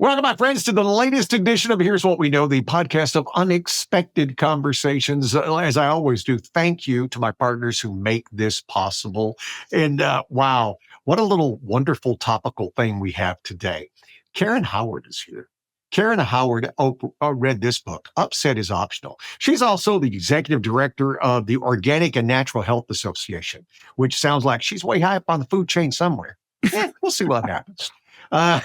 Welcome, my friends, to the latest edition of Here's What We Know, the podcast of unexpected conversations. As I always do, thank you to my partners who make this possible. And wow, what a little wonderful topical thing we have today. Karen Howard is here. Karen Howard read this book, Upset is Optional. She's also the executive director of the Organic and Natural Health Association, which sounds like she's way high up on the food chain somewhere. We'll see what happens. Uh,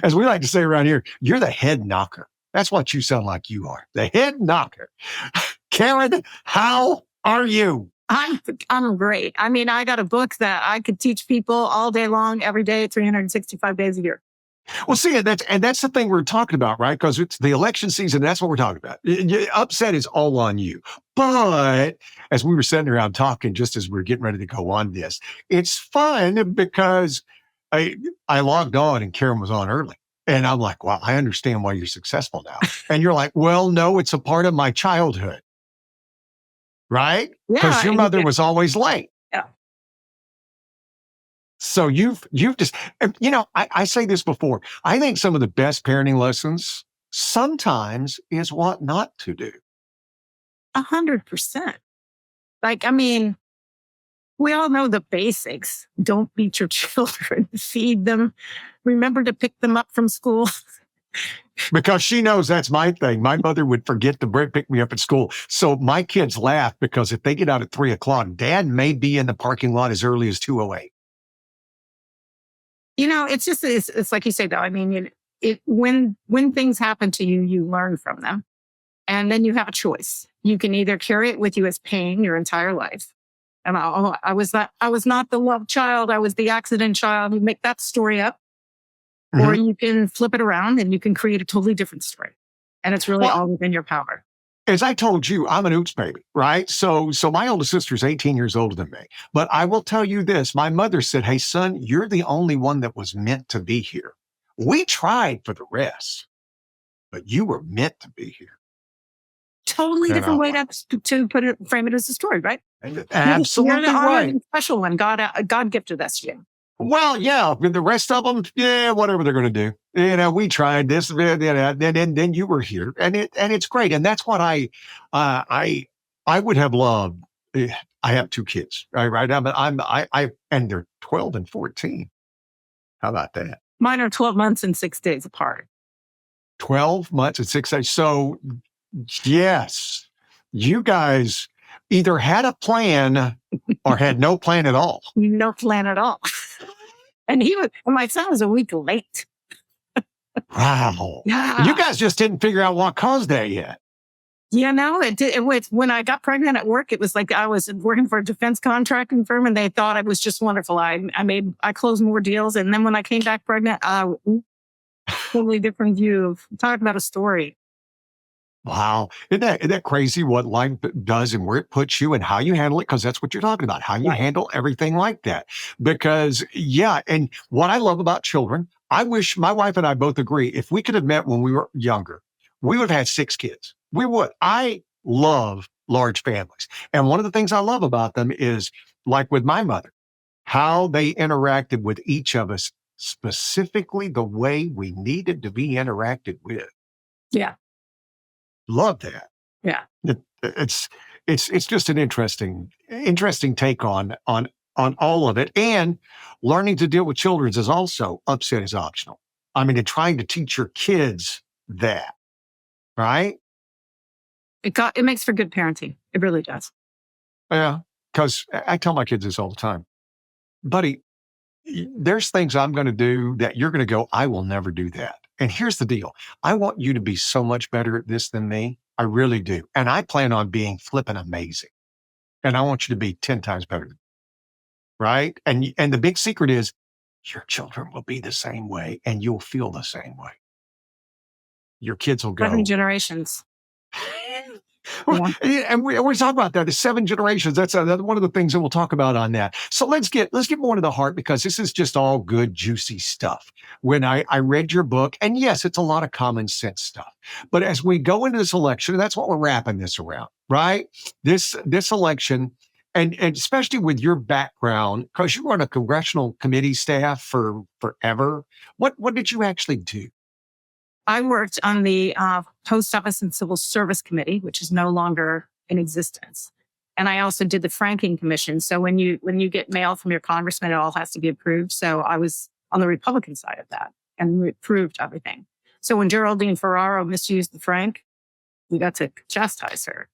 as we like to say around here, you're the head knocker. That's what you sound like you are, the head knocker. Karen, how are you? I'm great. I mean, I got a book that I could teach people all day long, every day, 365 days a year. Well, see, that's the thing we're talking about, right? Because it's the election season. That's what we're talking about. Upset is all on you. But as we were sitting around talking, just as we were getting ready to go on this, it's fun because I logged on and Karen was on early. And I'm like, wow, I understand why you're successful now. And you're like, well, no, it's a part of my childhood. Right? Because Yeah. your mother was always late. Yeah. So you've just, I say this before. I think some of the best parenting lessons sometimes is what not to do. 100%. Like, I mean, we all know the basics. Don't beat your children, feed them, remember to pick them up from school. Because she knows that's my thing. My mother would forget to pick me up at school. So my kids laugh because if they get out at 3:00, Dad may be in the parking lot as early as 2:08. It's like you say, though. I mean, when things happen to you, you learn from them. And then you have a choice. You can either carry it with you as pain your entire life. And I was not the love child. I was the accident child. You make that story up. Mm-hmm. Or you can flip it around and you can create a totally different story. And it's really all within your power. As I told you, I'm an oops baby, right? So my oldest sister is 18 years older than me. But I will tell you this. My mother said, hey, son, you're the only one that was meant to be here. We tried for the rest, but you were meant to be here. Totally different way to frame it as a story, right? Absolutely you're the right. Special one. God gifted us to you. Well, yeah, the rest of them, whatever they're going to do. We tried this, and then you were here, and it's great, and that's what I would have loved. I have two kids, right? And they're 12 and 14. How about that? Mine are 12 months and 6 days apart. 12 months and 6 days. So, yes, you guys either had a plan or had no plan at all. No plan at all. And my son was a week late. Wow. Yeah. You guys just didn't figure out what caused that yet. When I got pregnant at work, it was like I was working for a defense contracting firm and they thought I was just wonderful. I closed more deals. And then when I came back pregnant, totally different view of talking about a story. Wow. Isn't that crazy what life does and where it puts you and how you handle it? Because that's what you're talking about, how you handle everything like that. Because, and what I love about children, I wish my wife and I both agree, if we could have met when we were younger, we would have had 6 kids. We would. I love large families. And one of the things I love about them is, like with my mother, how they interacted with each of us, specifically the way we needed to be interacted with. Yeah. Love that. Yeah. It's just an interesting take on all of it. And learning to deal with children is also upset is optional. I mean, and trying to teach your kids that, right? It makes for good parenting. It really does. Yeah. Because I tell my kids this all the time, buddy, there's things I'm going to do that you're going to go, I will never do that. And here's the deal. I want you to be so much better at this than me. I really do. And I plan on being flipping amazing. And I want you to be 10 times better than me. Right? And the big secret is your children will be the same way and you'll feel the same way. Your kids will go. 7 generations. And we always talk about that. The 7 generations. That's one of the things that we'll talk about on that. So let's get more to the heart because this is just all good, juicy stuff. When I read your book, and yes, it's a lot of common sense stuff. But as we go into this election, that's what we're wrapping this around, right? This election, and especially with your background, because you were on a congressional committee staff for forever. What did you actually do? I worked on the Post Office and Civil Service Committee, which is no longer in existence. And I also did the franking commission. So when you get mail from your congressman, it all has to be approved. So I was on the Republican side of that and we approved everything. So when Geraldine Ferraro misused the frank, we got to chastise her.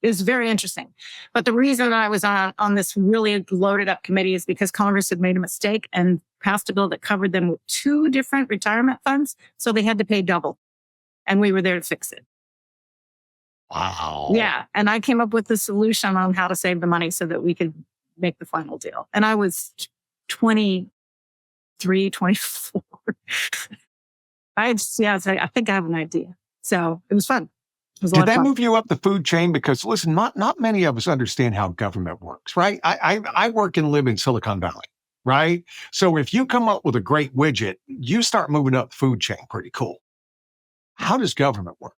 It was very interesting. But the reason I was on this really loaded up committee is because Congress had made a mistake and passed a bill that covered them with 2 different retirement funds. So they had to pay double. And we were there to fix it. Wow. Yeah. And I came up with the solution on how to save the money so that we could make the final deal. And I was 23, 24. I think I have an idea. So it was fun. Did that move you up the food chain? Because listen, not many of us understand how government works, right? I work and live in Silicon Valley, right? So if you come up with a great widget, you start moving up the food chain pretty cool. How does government work?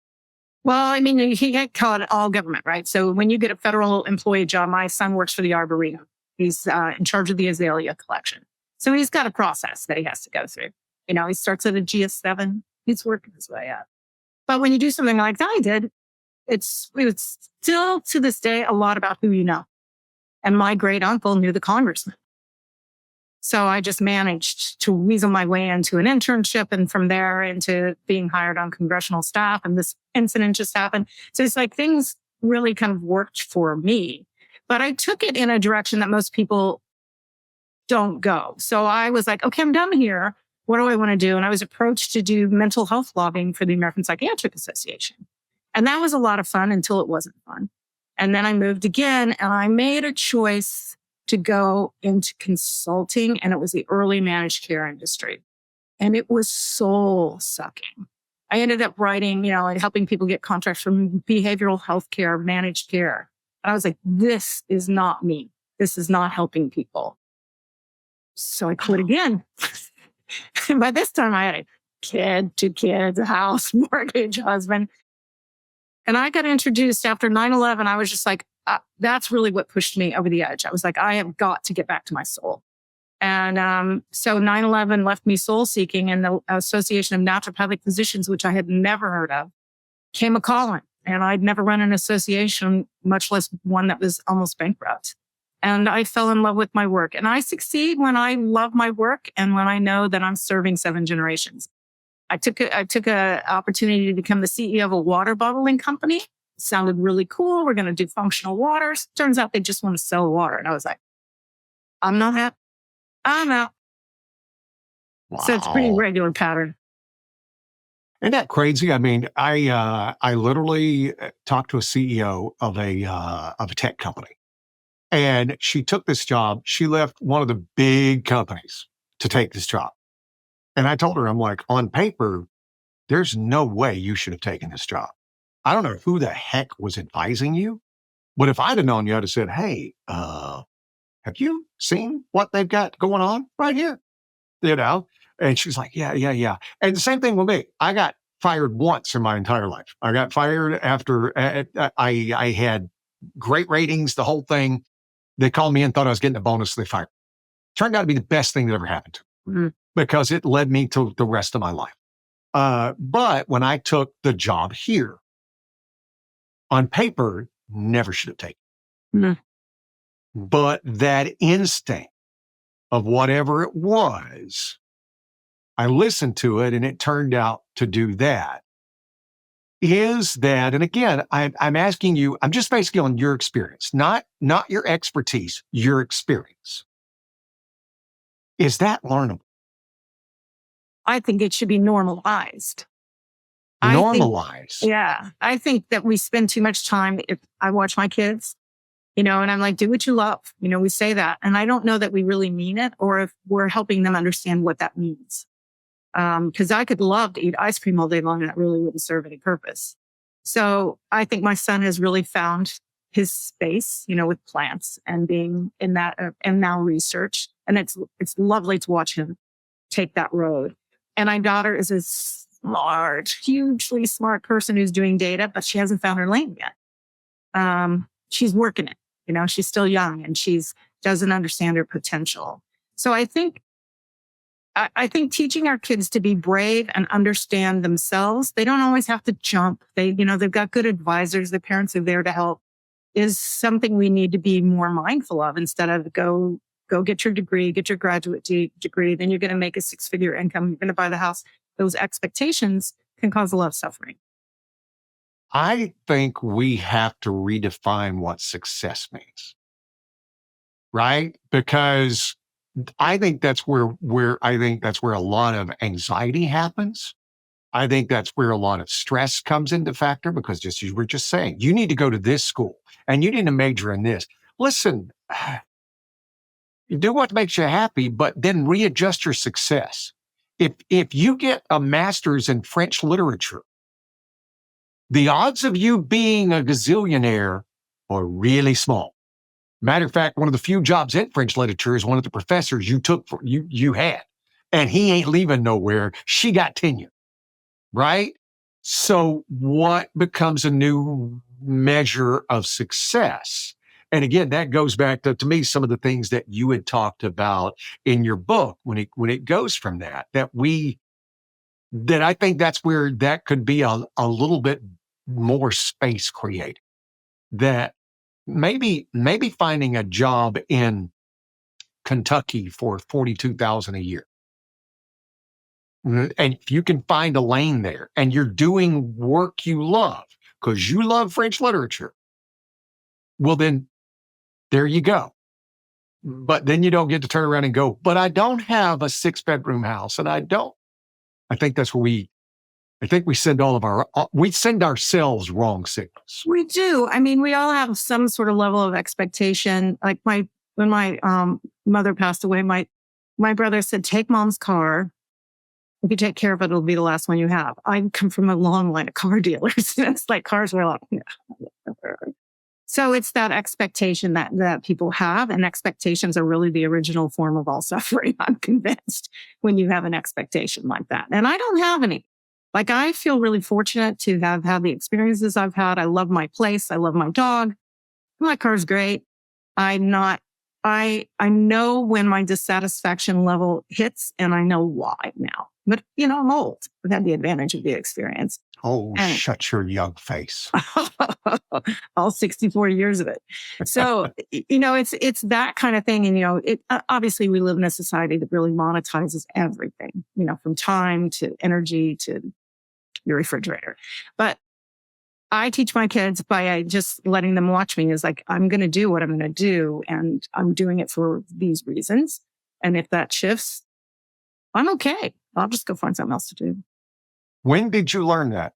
Well, I mean, you can't call it all government, right? So when you get a federal employee job, my son works for the Arboretum. He's in charge of the azalea collection. So he's got a process that he has to go through. He starts at a GS7. He's working his way up. But when you do something like I did, it's still to this day a lot about who you know. And my great uncle knew the congressman. So I just managed to weasel my way into an internship and from there into being hired on congressional staff. And this incident just happened. So it's like things really kind of worked for me, but I took it in a direction that most people don't go. So I was like, okay, I'm done here. What do I want to do? And I was approached to do mental health lobbying for the American Psychiatric Association. And that was a lot of fun until it wasn't fun. And then I moved again and I made a choice to go into consulting, and it was the early managed care industry. And it was soul sucking. I ended up writing, and helping people get contracts from behavioral health care, managed care. And I was like, this is not me. This is not helping people. So I quit again. And by this time I had a kid, 2 kids, a house, mortgage, husband. And I got introduced after 9/11. I was just like, that's really what pushed me over the edge. I was like, I have got to get back to my soul. And so 9/11 left me soul seeking, and the Association of Naturopathic Physicians, which I had never heard of, came a calling. And I'd never run an association, much less one that was almost bankrupt. And I fell in love with my work. And I succeed when I love my work and when I know that I'm serving 7 generations. I took a opportunity to become the CEO of a water bottling company. It sounded really cool. We're going to do functional waters. Turns out they just want to sell water. And I was like, I'm not happy. I'm out. Wow. So it's a pretty regular pattern. Isn't that crazy? I mean, I literally talked to a CEO of a tech company, and she took this job. She left one of the big companies to take this job. And I told her, I'm like, on paper, there's no way you should have taken this job. I don't know who the heck was advising you, but if I'd have known you, I'd have said, hey, have you seen what they've got going on right here? And she's like, yeah. And the same thing with me. I got fired once in my entire life. I got fired after I had great ratings, the whole thing. They called me in, thought I was getting a bonus. They fired. Turned out to be the best thing that ever happened to me. Mm-hmm. Because it led me to the rest of my life. But when I took the job here, on paper, never should have taken it. Mm-hmm. But that instinct of whatever it was, I listened to it and it turned out to do that. Is that, and again, I'm asking you, I'm just basically on your experience, not your expertise, your experience. Is that learnable? I think it should be normalized. Normalized? I think that we spend too much time. If I watch my kids, and I'm like, do what you love. We say that. And I don't know that we really mean it or if we're helping them understand what that means. Because I could love to eat ice cream all day long and that really wouldn't serve any purpose. So I think my son has really found his space, with plants and being in that and now research. And it's lovely to watch him take that road. And my daughter is a smart, hugely smart person who's doing data, but she hasn't found her lane yet. She's working it. She's still young and doesn't understand her potential. So I think I think teaching our kids to be brave and understand themselves, they don't always have to jump. They've got good advisors. Their parents are there to help, is something we need to be more mindful of, instead of go get your degree, get your graduate degree, then you're going to make a 6-figure income, you're going to buy the house. Those expectations can cause a lot of suffering. I think we have to redefine what success means, right? Because I think that's where a lot of anxiety happens. I think that's where a lot of stress comes into factor, because just you were just saying, you need to go to this school and you need to major in this. Listen, you do what makes you happy, but then readjust your success. If you get a master's in French literature, the odds of you being a gazillionaire are really small. Matter of fact, one of the few jobs in French literature is one of the professors you had, and he ain't leaving nowhere. She got tenure, right? So what becomes a new measure of success? And again, that goes back to me, some of the things that you had talked about in your book, when it goes from that I think that's where that could be a little bit more space created. That maybe finding a job in Kentucky for $42,000 a year. And if you can find a lane there and you're doing work you love because you love French literature, well, then there you go. But then you don't get to turn around and go, but I don't have a 6-bedroom house. And I think that's where I think we send we send ourselves wrong signals. We do. I mean, we all have some sort of level of expectation. Like when my mother passed away, my brother said, take mom's car. If you take care of it, it'll be the last one you have. I come from a long line of car dealers. And it's like cars were like, no. So it's that expectation that people have, and expectations are really the original form of all suffering. I'm convinced, when you have an expectation like that. And I don't have any. Like, I feel really fortunate to have had the experiences I've had. I love my place. I love my dog. My car's great. I know when my dissatisfaction level hits, and I know why now. But, I'm old. I've had the advantage of the experience. Oh, shut your young face. All 64 years of it. So, it's that kind of thing. And, obviously we live in a society that really monetizes everything, from time to energy to your refrigerator. But I teach my kids by just letting them watch me, is like, I'm going to do what I'm going to do, and I'm doing it for these reasons. And if that shifts, I'm okay. I'll just go find something else to do. When did you learn that?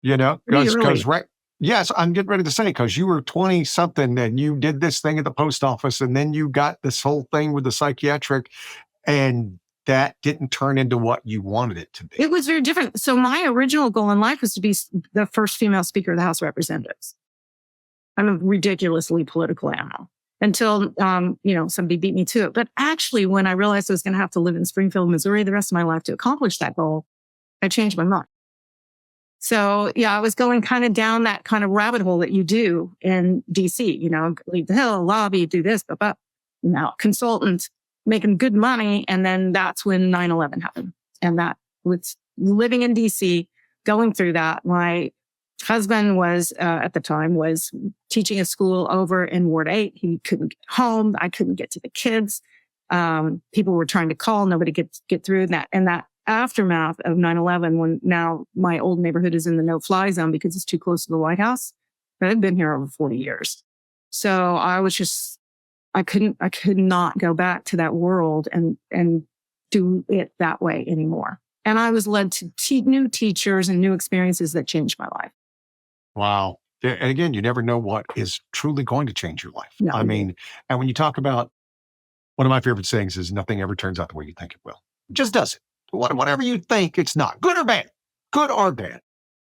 Because right. Yes, I'm getting ready to say, because you were 20 something and you did this thing at the post office, and then you got this whole thing with the psychiatric, and that didn't turn into what you wanted it to be. It was very different. So my original goal in life was to be the first female speaker of the House of Representatives. I'm a ridiculously political animal until, somebody beat me to it. But actually, when I realized I was going to have to live in Springfield, Missouri, the rest of my life to accomplish that goal, I changed my mind. So, I was going kind of down that kind of rabbit hole that you do in DC, leave the hill, lobby, do this, consultant, making good money. And then that's when 9/11 happened. And that was living in DC, going through that. My husband was, at the time, was teaching a school over in Ward 8. He couldn't get home. I couldn't get to the kids. People were trying to call. Nobody could get through that. And that aftermath of 9/11, when now my old neighborhood is in the no-fly zone because it's too close to the White House. I've been here over 40 years. So I could not go back to that world and do it that way anymore. And I was led to new teachers and new experiences that changed my life. Wow. And again, you never know what is truly going to change your life. No, I mean, and when you talk about, one of my favorite sayings is, nothing ever turns out the way you think it will. It just doesn't. Whatever you think, it's not. Good or bad. Good or bad.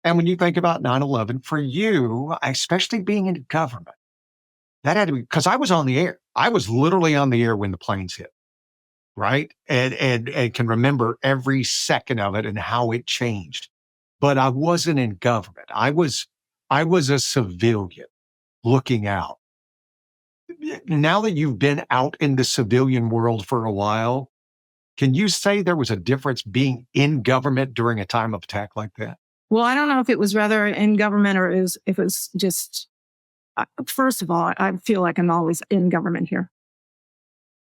And when you think about 9/11, for you, especially being in government, that had to be, because I was on the air. I was literally on the air when the planes hit, right? And can remember every second of it and how it changed. But I wasn't in government. I was a civilian looking out. Now that you've been out in the civilian world for a while, Can you say there was a difference being in government during a time of attack like that? Well, I don't know if it was rather in government or if it was just, first of all, I feel like I'm always in government here.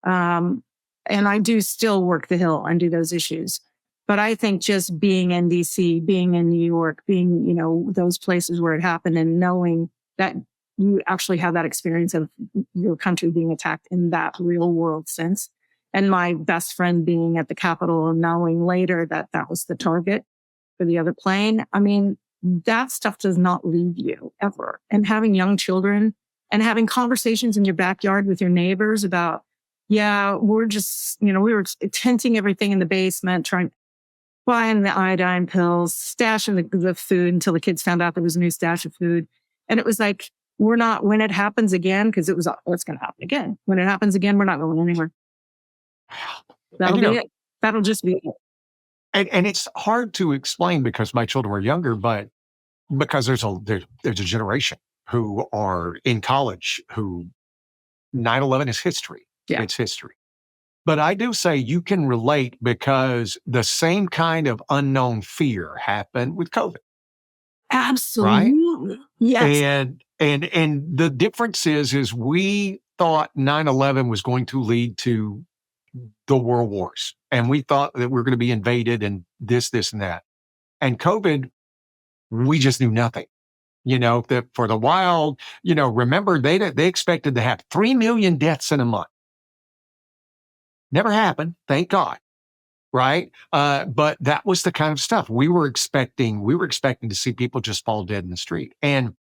And I do still work the Hill and do those issues. But I think just being in DC, being in New York, being, those places where it happened and knowing that you actually have that experience of your country being attacked in that real world sense. And my best friend being at the Capitol and knowing later that that was the target for the other plane. I mean, that stuff does not leave you ever. And having young children and having conversations in your backyard with your neighbors about, yeah, we're just, we were tenting everything in the basement, buying the iodine pills, stashing the food until the kids found out there was a new stash of food. And it was like, when it happens again, because it was, what's going to happen again? When it happens again, we're not going anywhere. That'll be it. That'll just be it. And it's hard to explain because my children were younger, but because there's a generation who are in college who 9/11 is history. Yeah. It's history. But I do say you can relate because the same kind of unknown fear happened with COVID. Absolutely. Right? Yes. And the difference is we thought 9/11 was going to lead to the world wars. And we thought that we were going to be invaded and this, and that. And COVID, we just knew nothing. That for the wild, remember they expected to have 3 million deaths in a month. Never happened, thank God. Right. But that was the kind of stuff we were expecting. We were expecting to see people just fall dead in the street. And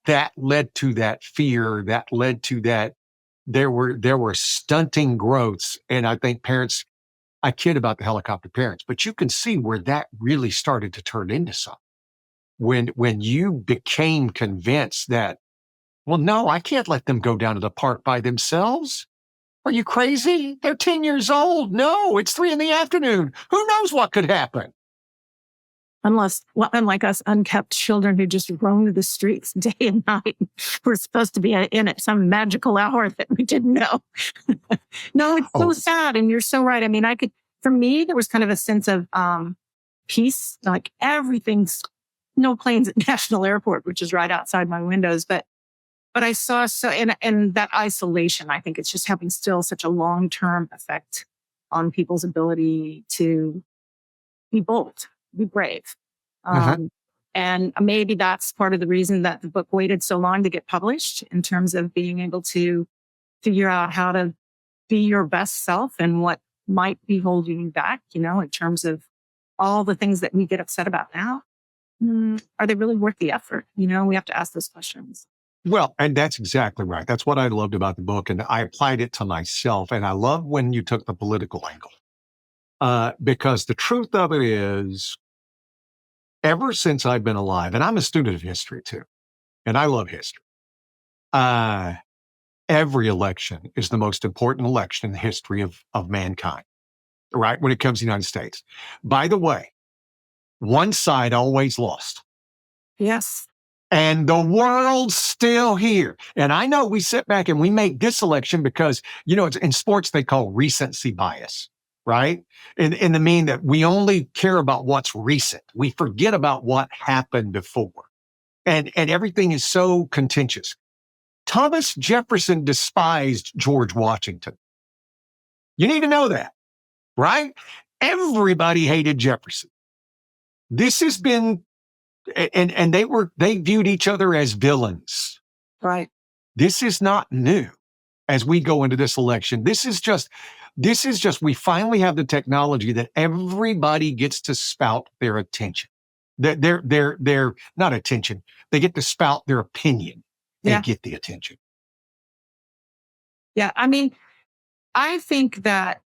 that led to that fear. That led to that. There were stunting growths. And I think parents, I kid about the helicopter parents, but you can see where that really started to turn into something. When you became convinced that, well, no, I can't let them go down to the park by themselves. Are you crazy? They're 10 years old. No, it's 3 p.m. Who knows what could happen? Unlike us unkept children who just roam the streets day and night. We're supposed to be in at some magical hour that we didn't know. No, it's so sad. And you're so right. I mean, for me, there was kind of a sense of peace, like everything's no planes at National Airport, which is right outside my windows. But I saw and that isolation, I think it's just having still such a long-term effect on people's ability to be bold, be brave. And maybe that's part of the reason that the book waited so long to get published in terms of being able to figure out how to be your best self and what might be holding you back, in terms of all the things that we get upset about now. Are they really worth the effort? We have to ask those questions. Well, and that's exactly right. That's what I loved about the book. And I applied it to myself. And I love when you took the political angle. Because the truth of it is, ever since I've been alive, and I'm a student of history too, and I love history, every election is the most important election in the history of mankind, right? When it comes to the United States. By the way, one side always lost. Yes. And the world's still here. And I know we sit back and we make this election because, it's in sports, they call recency bias, right? In the mean that we only care about what's recent. We forget about what happened before. And everything is so contentious. Thomas Jefferson despised George Washington. You need to know that, right? Everybody hated Jefferson. This has been, and they viewed each other as villains. Right. This is not new as we go into this election. This is just, we finally have the technology that everybody gets to spout their attention. They're not attention. They get to spout their opinion. They get the attention. Yeah. I mean, I think that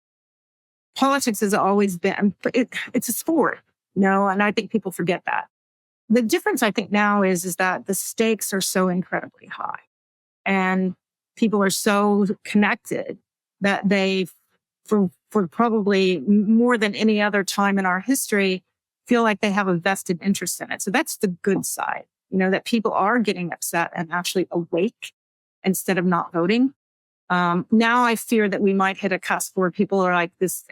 politics has always been, it's a sport, and I think people forget that. The difference I think now is that the stakes are so incredibly high and people are so connected that they, for probably more than any other time in our history, feel like they have a vested interest in it. So that's the good side, that people are getting upset and actually awake instead of not voting. Now I fear that we might hit a cusp where people are like this.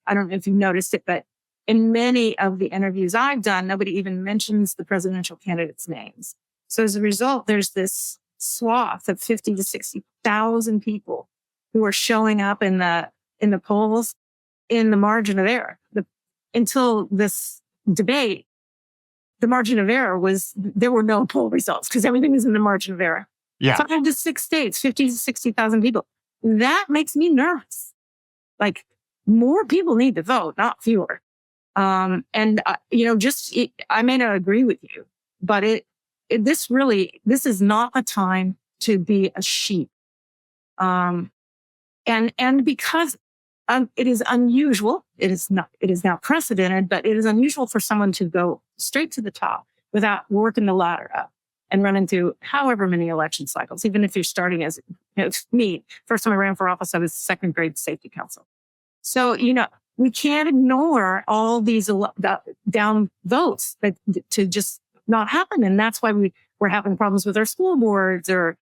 I don't know if you've noticed it, but in many of the interviews I've done, nobody even mentions the presidential candidates' names. So as a result, there's this swath of 50 to 60,000 people who are showing up in the polls in the margin of error. Until this debate, the margin of error there were no poll results because everything was in the margin of error. Yeah. 5 to 6 states, 50 to 60,000 people. That makes me nervous. Like, more people need to vote, not fewer. I may not agree with you, but this is not a time to be a sheep. And because it is unusual, it is now precedented, but it is unusual for someone to go straight to the top without working the ladder up and running through however many election cycles, even if you're starting as me. First time I ran for office, I was second grade safety council. So, we can't ignore all these down votes to just not happen. And that's why we're having problems with our school boards or,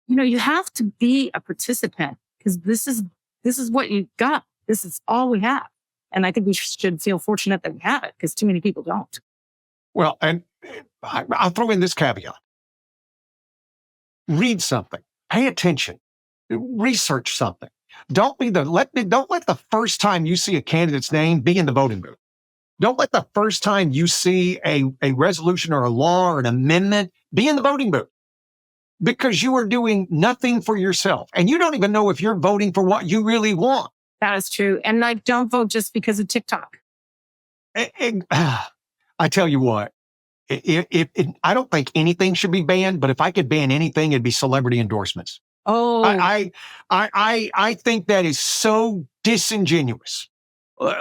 you have to be a participant because this is what you got. This is all we have. And I think we should feel fortunate that we have it because too many people don't. Well, and I'll throw in this caveat. Read something, pay attention, research something. Don't let the first time you see a candidate's name be in the voting booth. Don't let the first time you see a resolution or a law or an amendment be in the voting booth because you are doing nothing for yourself. And you don't even know if you're voting for what you really want. That is true. And I don't vote just because of TikTok. I tell you what, I don't think anything should be banned, but if I could ban anything, it'd be celebrity endorsements. Oh, I think that is so disingenuous.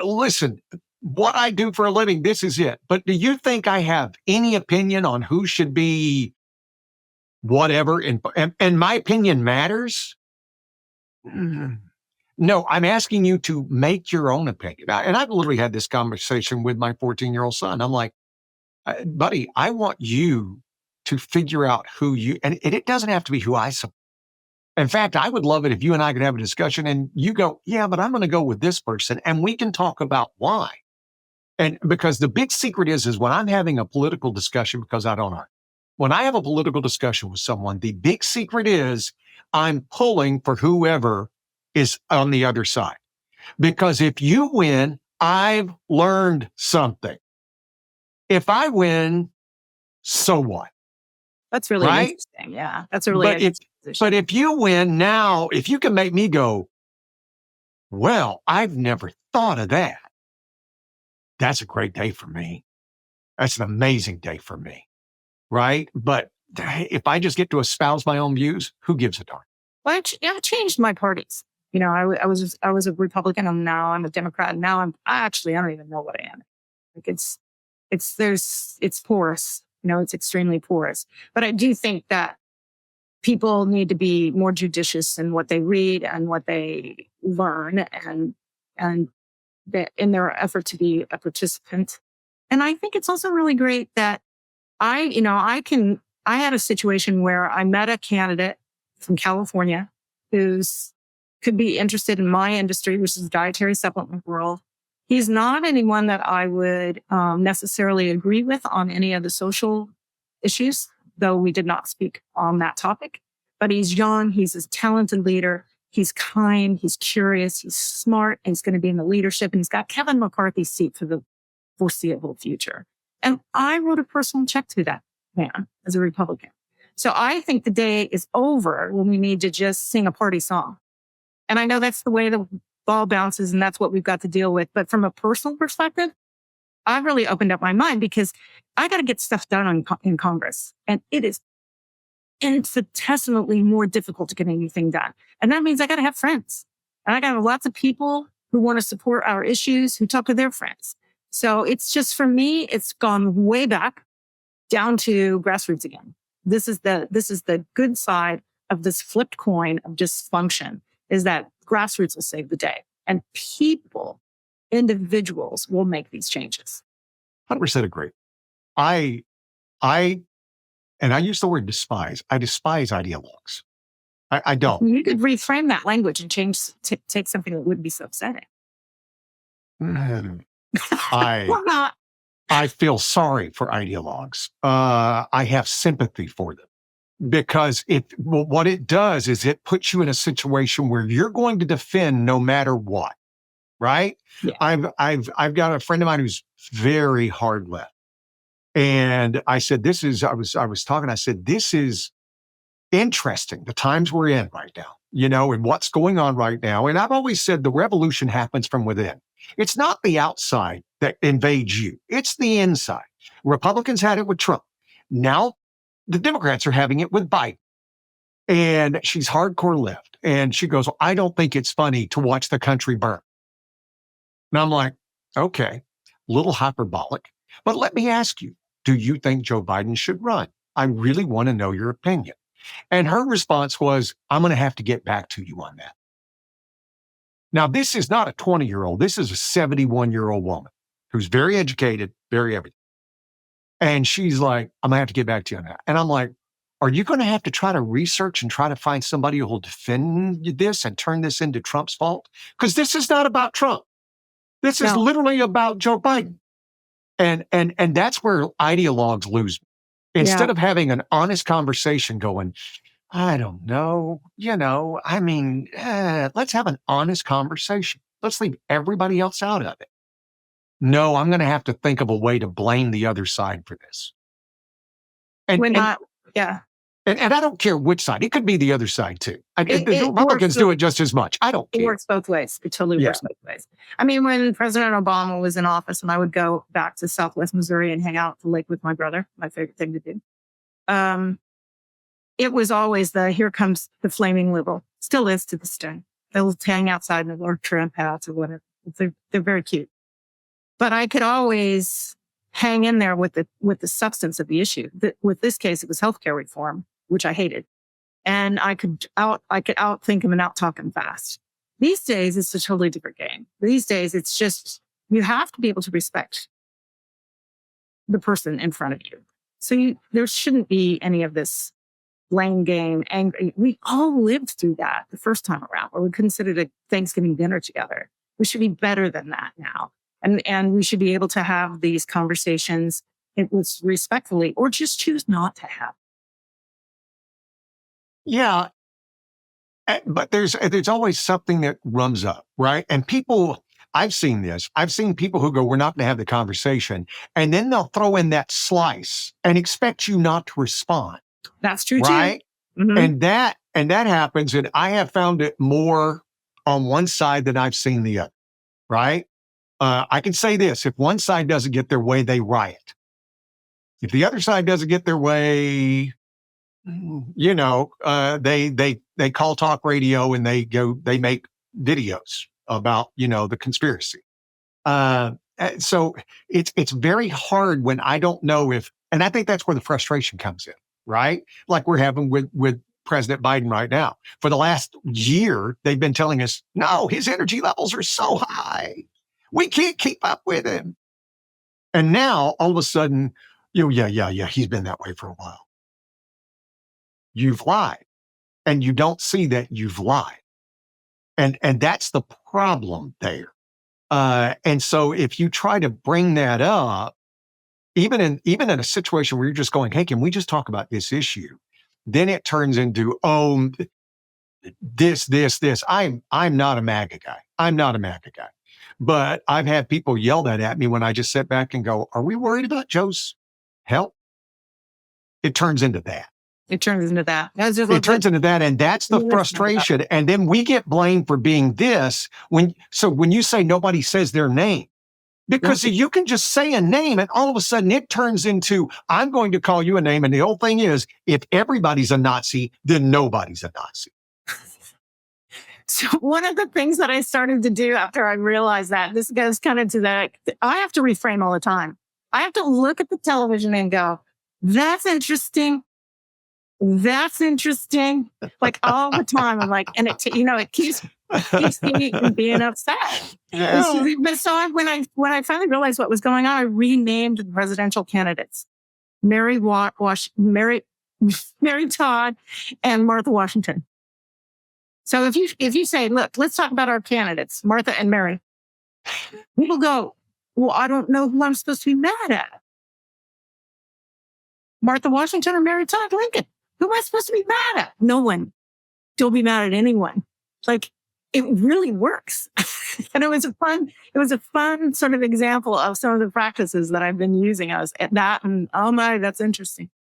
Listen, what I do for a living, this is it. But do you think I have any opinion on who should be whatever? And my opinion matters? No, I'm asking you to make your own opinion. And I've literally had this conversation with my 14-year-old son. I'm like, buddy, I want you to figure out who and it doesn't have to be who I support. In fact, I would love it if you and I could have a discussion and you go, yeah, but I'm going to go with this person and we can talk about why. And because the big secret is when I'm having a political discussion, because I don't know, when I have a political discussion with someone, the big secret is I'm pulling for whoever is on the other side. Because if you win, I've learned something. If I win, so what? That's really interesting. Yeah, that's a really interesting position. But if you win now, if you can make me go, well, I've never thought of that. That's a great day for me. That's an amazing day for me. Right? But if I just get to espouse my own views, who gives a darn? Well, I changed my parties. I was a Republican and now I'm a Democrat. And now I don't even know what I am. Like it's porous. It's extremely porous. But I do think that people need to be more judicious in what they read and what they learn and in their effort to be a participant. And I think it's also really great that I had a situation where I met a candidate from California who's could be interested in my industry, which is the dietary supplement world. He's not anyone that I would necessarily agree with on any of the social issues, though we did not speak on that topic. But he's young. He's a talented leader. He's kind. He's curious. He's smart. And he's going to be in the leadership. And he's got Kevin McCarthy's seat for the foreseeable future. And I wrote a personal check to that man as a Republican. So I think the day is over when we need to just sing a party song. And I know that's the way the ball bounces and that's what we've got to deal with. But from a personal perspective, I've really opened up my mind because I got to get stuff done in Congress. And it is infinitesimally more difficult to get anything done. And that means I got to have friends. And I got to have lots of people who want to support our issues, who talk to their friends. So it's just, for me, it's gone way back down to grassroots again. This is the good side of this flipped coin of dysfunction, is that grassroots will save the day and individuals will make these changes. 100% agree. And I use the word despise. I despise ideologues. I don't. You could reframe that language and take something that wouldn't be so upsetting. Mm, I Well, not. I feel sorry for ideologues. I have sympathy for them because what it does is it puts you in a situation where you're going to defend no matter what, right? Yeah. I've got a friend of mine who's very hard left, and I said, "This is." I was talking. I said, "This is interesting. The times we're in right now, and what's going on right now." And I've always said the revolution happens from within. It's not the outside that invades you; it's the inside. Republicans had it with Trump. Now the Democrats are having it with Biden. And she's hardcore left. And she goes, "Well, I don't think it's funny to watch the country burn." And I'm like, okay, little hyperbolic. But let me ask you, do you think Joe Biden should run? I really want to know your opinion. And her response was, "I'm going to have to get back to you on that." Now, this is not a 20-year-old. This is a 71-year-old woman who's very educated, very everything. And she's like, "I'm going to have to get back to you on that." And I'm like, are you going to have to try to research and try to find somebody who will defend this and turn this into Trump's fault? Because this is not about Trump. This is No. literally about Joe Biden. And that's where ideologues lose. Instead Yeah. of having an honest conversation going, I don't know, I mean, let's have an honest conversation. Let's leave everybody else out of it. No, I'm going to have to think of a way to blame the other side for this. And, When and not. Yeah. And I don't care which side. It could be the other side too. The It works. Republicans do it just as much. I don't It care. works both ways. It totally Yeah. works both ways. I mean, when President Obama was in office and I would go back to Southwest Missouri and hang out at the lake with my brother, my favorite thing to do. It was always here comes the flaming liberal. Still is to this day. They'll hang outside in the tram paths or whatever. They're very cute. But I could always hang in there with the substance of the issue. With this case, it was healthcare reform, which I hated. And I could outthink him and outtalk him fast. These days, it's a totally different game. These days, it's just, you have to be able to respect the person in front of you. So there shouldn't be any of this blame game, angry. We all lived through that the first time around, where we couldn't sit at a Thanksgiving dinner together. We should be better than that now. And we should be able to have these conversations respectfully, or just choose not to have. Yeah. But there's always something that runs up, right? And people, I've seen this. I've seen people who go, "We're not going to have the conversation." And then they'll throw in that slice and expect you not to respond. That's true right? too. Mm-hmm. And that happens. And I have found it more on one side than I've seen the other, right? I can say this: if one side doesn't get their way, they riot. If the other side doesn't get their way, they call talk radio and they make videos about, the conspiracy. So it's very hard when I don't know and I think that's where the frustration comes in, right? Like we're having with President Biden right now. For the last year, they've been telling us, no, his energy levels are so high. We can't keep up with him. And now all of a sudden, yeah, he's been that way for a while. You've lied. And you don't see that you've lied. And that's the problem there. And so if you try to bring that up, even in a situation where you're just going, "Hey, can we just talk about this issue?" Then it turns into, "Oh, this. I'm not a MAGA guy. I'm not a MAGA guy." But I've had people yell that at me when I just sit back and go, "Are we worried about Joe's health?" It turns into that. It turns into that. It turns into that, and that's the frustration. And then we get blamed for being this. When you say nobody says their name, because you can just say a name and all of a sudden it turns into, I'm going to call you a name. And the whole thing is, if everybody's a Nazi, then nobody's a Nazi. So one of the things that I started to do after I realized that, this goes kind of to that, I have to reframe all the time. I have to look at the television and go, that's interesting. That's interesting. Like all the time. I'm like, and it keeps me from being upset. Yeah. But so when I finally realized what was going on, I renamed the presidential candidates: Mary Todd and Martha Washington. So if you say, look, let's talk about our candidates, Martha and Mary, People go, well, I don't know who I'm supposed to be mad at. Martha Washington or Mary Todd Lincoln? Who am I supposed to be mad at? No one. Don't be mad at anyone. Like, it really works. And it was a fun sort of example of some of the practices that I've been using. I was at that and oh my, that's interesting.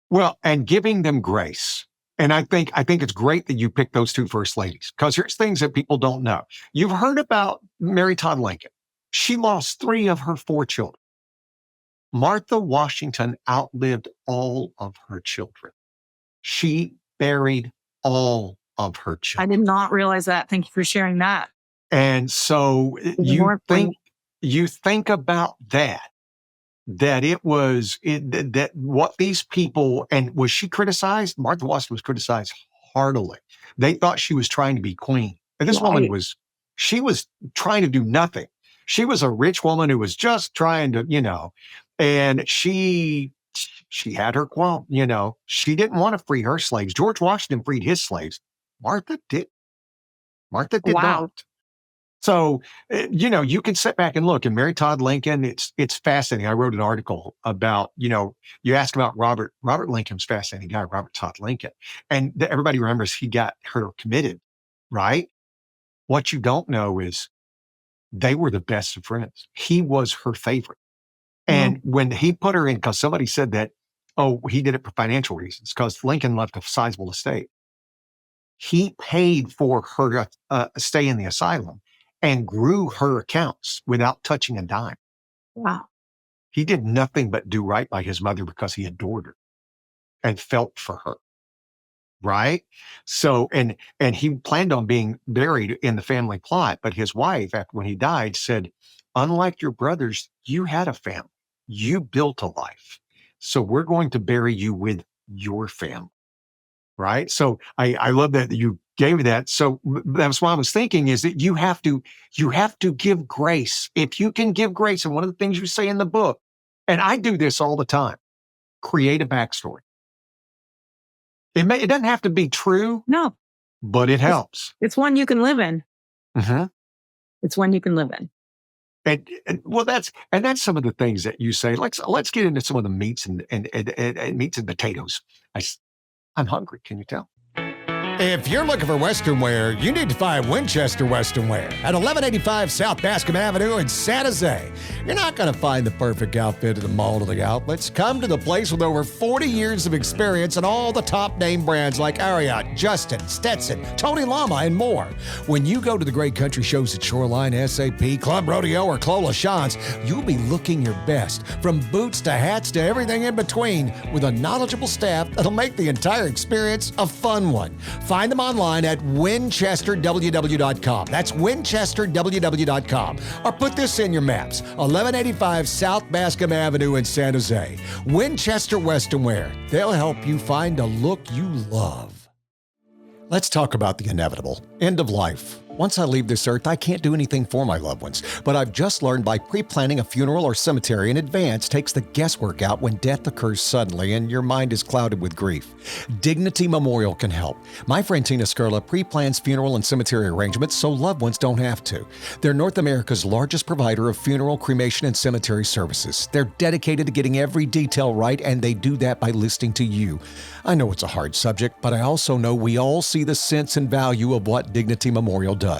Well, and giving them grace. And I think it's great that you picked those two first ladies, because here's things that people don't know. You've heard about Mary Todd Lincoln. She lost 3 of her 4 children. Martha Washington outlived all of her children. She buried all of her I children. did not realize that. Thank you for sharing that. And so you think about that it was that what these people, and was she criticized? Martha Washington was criticized heartily. They thought she was trying to be queen. And this woman was trying to do nothing. She was a rich woman who was just trying to, and she had her qualm, she didn't want to free her slaves. George Washington freed his slaves. Martha did. Martha did not. So, you can sit back and look. And Mary Todd Lincoln, it's fascinating. I wrote an article about, you asked about Robert Lincoln's fascinating guy, Robert Todd Lincoln. And everybody remembers he got her committed, right? What you don't know is they were the best of friends. He was her favorite. And when he put her in, because somebody said that, he did it for financial reasons, because Lincoln left a sizable estate. He paid for her stay in the asylum and grew her accounts without touching a dime. Wow. He did nothing but do right by his mother because he adored her and felt for her. Right? So, and he planned on being buried in the family plot, but his wife, when he died, said, unlike your brothers, you had a family. You built a life. So we're going to bury you with your family. Right? So I love that you gave me that. So that's what I was thinking, is that you have to give grace. If you can give grace, and one of the things you say in the book, and I do this all the time, create a backstory. It doesn't have to be true. No. But it helps. It's one you can live in. Mm-hmm. It's one you can live in. And that's some of the things that you say. Let's get into some of the meats and meats and potatoes. I'm hungry. Can you tell? If you're looking for Western wear, you need to find Winchester Western Wear at 1185 South Bascom Avenue in San Jose. You're not going to find the perfect outfit at the mall to the outlets. Come to the place with over 40 years of experience and all the top name brands like Ariat, Justin, Stetson, Tony Lama, and more. When you go to the great country shows at Shoreline, SAP, Club Rodeo, or Clola Shans, you'll be looking your best, from boots to hats to everything in between, with a knowledgeable staff that'll make the entire experience a fun one. Find them online at winchesterww.com. That's winchesterww.com. Or put this in your maps, 1185 South Bascom Avenue in San Jose. Winchester Western Wear. They'll help you find a look you love. Let's talk about the inevitable. End of life. Once I leave this earth, I can't do anything for my loved ones, but I've just learned by pre-planning a funeral or cemetery in advance takes the guesswork out when death occurs suddenly and your mind is clouded with grief. Dignity Memorial can help. My friend Tina Skurla pre-plans funeral and cemetery arrangements so loved ones don't have to. They're North America's largest provider of funeral, cremation, and cemetery services. They're dedicated to getting every detail right, and they do that by listening to you. I know it's a hard subject, but I also know we all see the sense and value of what Dignity Memorial does.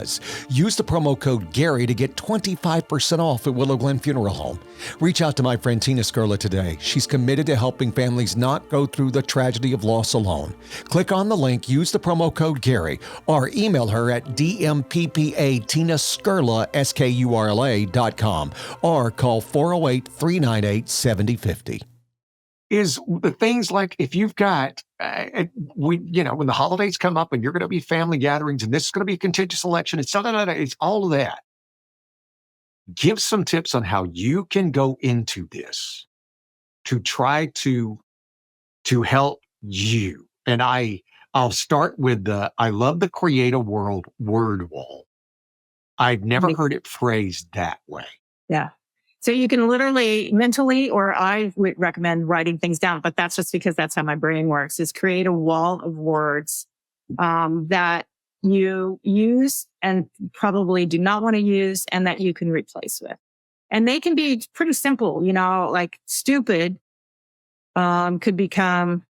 Use the promo code Gary to get 25% off at Willow Glen Funeral Home. Reach out to my friend Tina Skurla today. She's committed to helping families not go through the tragedy of loss alone. Click on the link, use the promo code Gary, or email her at dmppa.tinaskurla.com, or call 408-398-7050. Is the things like, if you've got, when the holidays come up and you're going to be family gatherings and this is going to be a contentious election, it's all of that. Give some tips on how you can go into this to try to help you. And I'll start with I love the create a world word wall. I've never heard it phrased that way. Yeah. So you can literally mentally, or I would recommend writing things down, but that's just because that's how my brain works, is create a wall of words that you use and probably do not want to use and that you can replace with. And they can be pretty simple, like stupid could become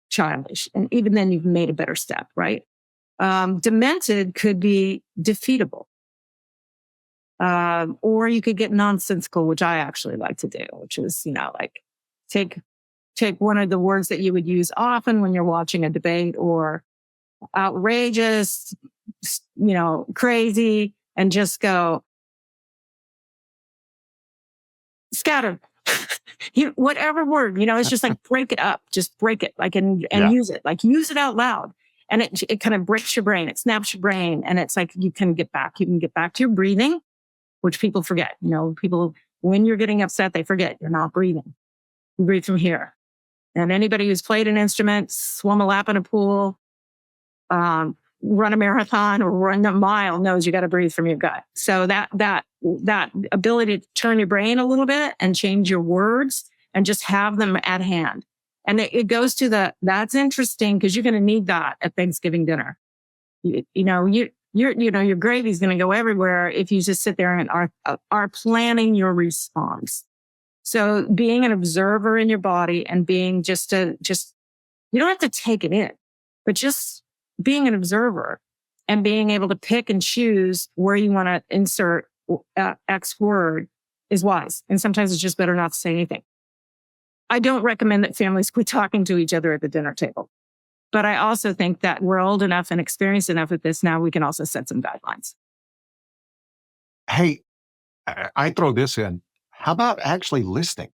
childish. And even then you've made a better step, right? Demented could be defeatable. Or you could get nonsensical, which I actually like to do, which is, like take one of the words that you would use often when you're watching a debate, or outrageous, crazy, and just go scatter. Whatever word, it's just like break it up, just break it, like, and use it out loud. And it kind of breaks your brain. It snaps your brain. And it's like, you can get back to your breathing, which people forget. People, when you're getting upset, they forget you're not breathing. You breathe from here. And anybody who's played an instrument, swum a lap in a pool, run a marathon or run a mile knows you got to breathe from your gut. So that ability to turn your brain a little bit and change your words and just have them at hand. And it goes to that's interesting, because you're going to need that at Thanksgiving dinner. Your gravy is going to go everywhere if you just sit there and are planning your response. So being an observer in your body and being you don't have to take it in, but just being an observer and being able to pick and choose where you want to insert X word is wise. And sometimes it's just better not to say anything. I don't recommend that families quit talking to each other at the dinner table. But I also think that we're old enough and experienced enough with this now, we can also set some guidelines. Hey, I throw this in. How about actually listening?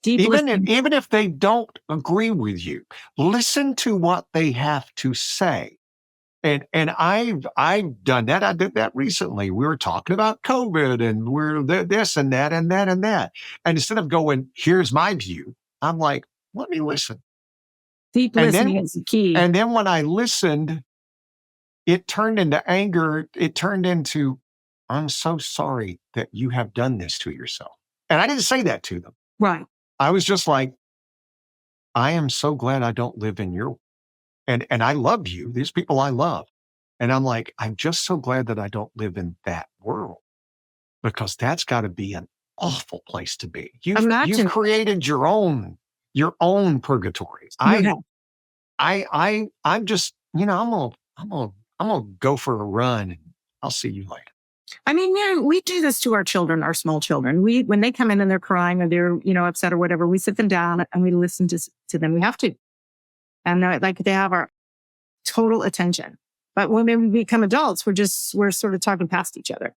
Deep listening. Even if they don't agree with you, listen to what they have to say. And I've done that. I did that recently. We were talking about COVID and we're this and that and that and that. And instead of going, here's my view, I'm like, let me listen. Deep listening is the key. And then when I listened, it turned into anger. It turned into, I'm so sorry that you have done this to yourself. And I didn't say that to them. Right. I was just like, I am so glad I don't live in your, and I love you. These people I love. And I'm like, I'm just so glad that I don't live in that world, because that's got to be an awful place to be. You've created your own purgatory. I'm just, I'm gonna go for a run and I'll see you later. I mean, we do this to our children, our small children. When they come in and they're crying or they're, upset or whatever, we sit them down and we listen to them. We have to. And they have our total attention. But when we become adults, we're sort of talking past each other.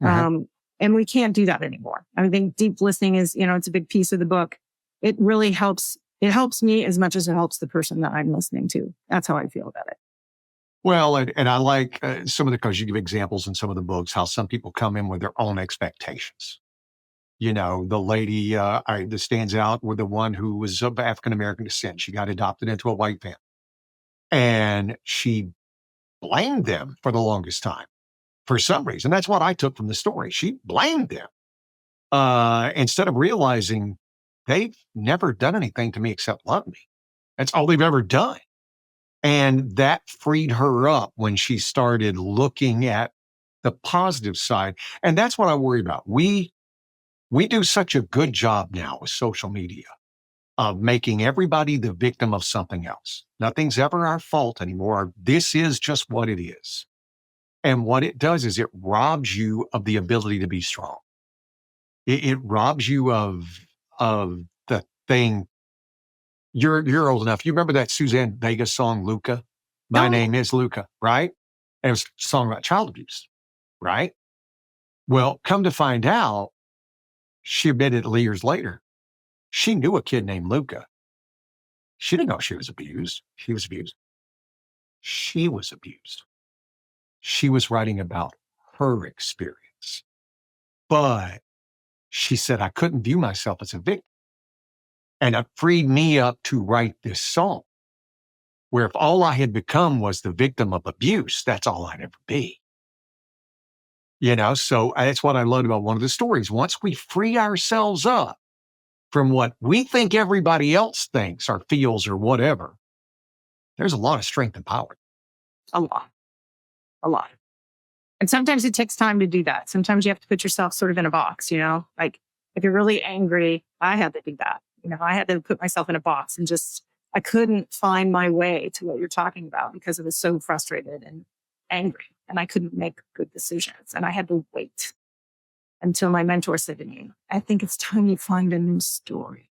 Mm-hmm. And we can't do that anymore. I think deep listening is, it's a big piece of the book. It really helps. It helps me as much as it helps the person that I'm listening to. That's how I feel about it. Well, and I like because you give examples in some of the books, how some people come in with their own expectations. The lady that stands out with the one who was of African-American descent. She got adopted into a white family. And she blamed them for the longest time for some reason. That's what I took from the story. She blamed them instead of realizing they've never done anything to me except love me. That's all they've ever done. And that freed her up when she started looking at the positive side. And that's what I worry about. We do such a good job now with social media of making everybody the victim of something else. Nothing's ever our fault anymore. This is just what it is. And what it does is it robs you of the ability to be strong. It robs you of the thing. You're old enough. You remember that Suzanne Vega song, Luca? My name is Luca, right? And it was a song about child abuse, right? Well, come to find out, she admitted years later, she knew a kid named Luca. She didn't know she was abused. She was abused. She was abused. She was writing about her experience. But she said, I couldn't view myself as a victim. And it freed me up to write this song, where if all I had become was the victim of abuse, that's all I'd ever be. So that's what I loved about one of the stories. Once we free ourselves up from what we think everybody else thinks or feels or whatever, there's a lot of strength and power. a lot, a lot. And sometimes it takes time to do that. Sometimes you have to put yourself sort of in a box, like if you're really angry, I had to do that. I had to put myself in a box and I couldn't find my way to what you're talking about because I was so frustrated and angry and I couldn't make good decisions. And I had to wait until my mentor said to me, I think it's time you find a new story.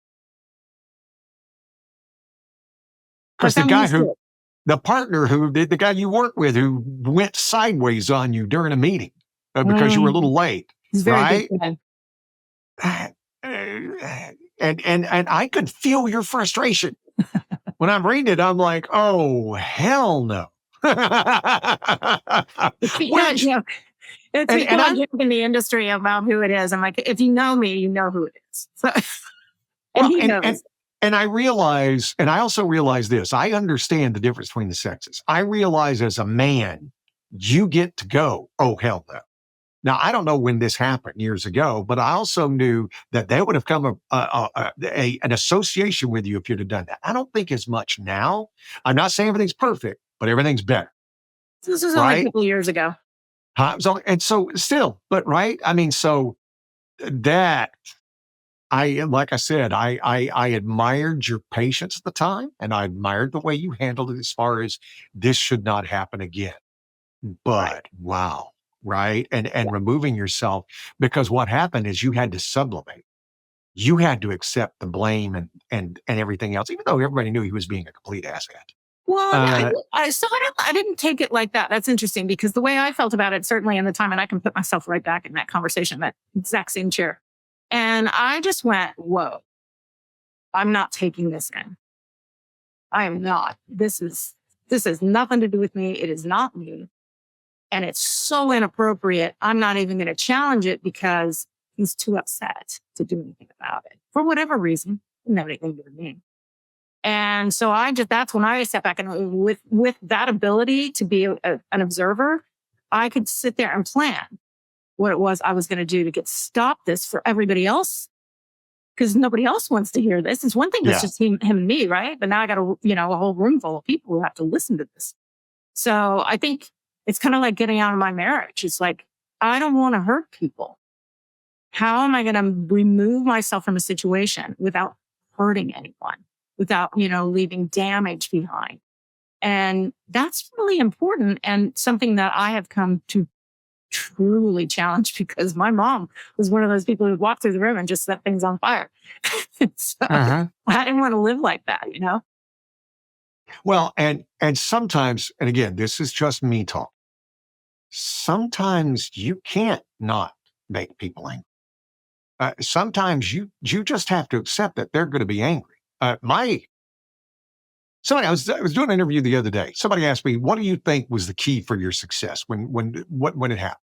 Because the partner the guy you work with who went sideways on you during a meeting because you were a little late, He's very right? good friend. And I could feel your frustration. When I'm reading it, I'm like, oh, hell no. Which, it's people I joke in the industry about who it is. I'm like, if you know me, you know who it is. So, he knows. And I also realize this. I understand the difference between the sexes. I realize as a man, you get to go, oh, hell no. Now, I don't know when this happened years ago, but I also knew that there would have come an association with you if you'd have done that. I don't think as much now. I'm not saying everything's perfect, but everything's better. This was only a couple years ago. And so still, but right? I mean, so that like I said, I admired your patience at the time, and I admired the way you handled it as far as this should not happen again. But wow. Right. And removing yourself, because what happened is you had to sublimate. You had to accept the blame and everything else, even though everybody knew he was being a complete asshat. Well, I didn't take it like that. That's interesting because the way I felt about it, certainly in the time, and I can put myself right back in that conversation, that exact same chair. And I just went, whoa, I'm not taking this in. I am not. This has nothing to do with me. It is not me. And it's so inappropriate. I'm not even going to challenge it because he's too upset to do anything about it for whatever reason. It didn't have anything to do with me. And so that's when I sat back and with that ability to be an observer, I could sit there and plan what it was I was going to do to stop this for everybody else. Because nobody else wants to hear this. It's one thing that's just him and me, right? But now I got a whole room full of people who have to listen to this. So I think it's kind of like getting out of my marriage. It's like, I don't want to hurt people. How am I going to remove myself from a situation without hurting anyone, without, leaving damage behind? And that's really important and something that I have come to truly challenge because my mom was one of those people who would walk through the room and just set things on fire. So I didn't want to live like that, Well, and sometimes, and again, this is just me talk. Sometimes you can't not make people angry. Sometimes you just have to accept that they're going to be angry. I was doing an interview the other day. Somebody asked me, "What do you think was the key for your success when it happened?"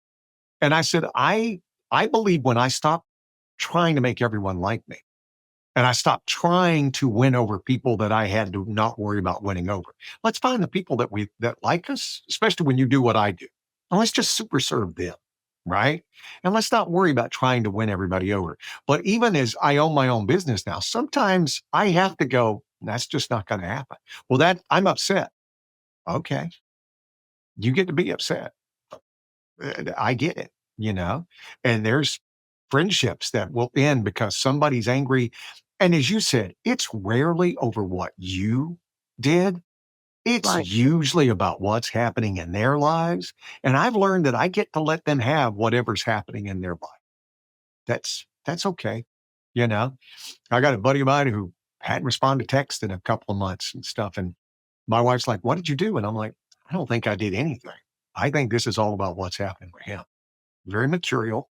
And I said, "I believe when I stopped trying to make everyone like me, and I stopped trying to win over people that I had to not worry about winning over. Let's find the people that like us, especially when you do what I do. And let's just super serve them, right? And let's not worry about trying to win everybody over." But even as I own my own business now, sometimes I have to go, that's just not going to happen. Well, I'm upset. Okay. You get to be upset. I get it, and there's friendships that will end because somebody's angry. And as you said, it's rarely over what you did. It's usually about what's happening in their lives. And I've learned that I get to let them have whatever's happening in their life. That's okay. I got a buddy of mine who hadn't responded to text in a couple of months and stuff. And my wife's like, "What did you do?" And I'm like, "I don't think I did anything. I think this is all about what's happening with him." Very mercurial,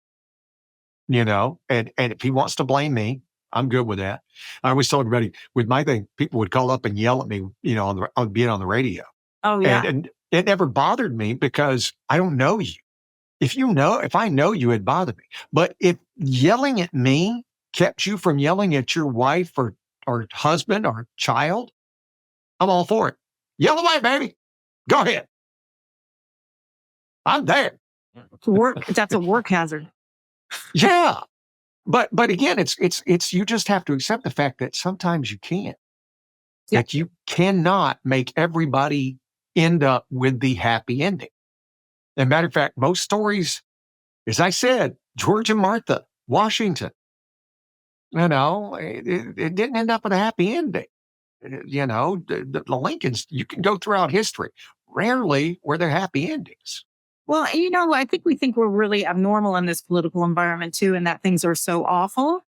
and if he wants to blame me, I'm good with that. I always tell everybody with my thing, people would call up and yell at me, on being on the radio. Oh, yeah. And it never bothered me because I don't know you. If I know you, it bothered me. But if yelling at me kept you from yelling at your wife or husband or child, I'm all for it. Yell away, baby. Go ahead. I'm there. That's a work hazard. Yeah. But again, it's you just have to accept the fact that sometimes you can't. Yeah. That you cannot make everybody end up with the happy ending. As a matter of fact, most stories, as I said, George and Martha, Washington, it didn't end up with a happy ending. The Lincolns, you can go throughout history. Rarely were there happy endings. Well, I think we're really abnormal in this political environment too, and that things are so awful.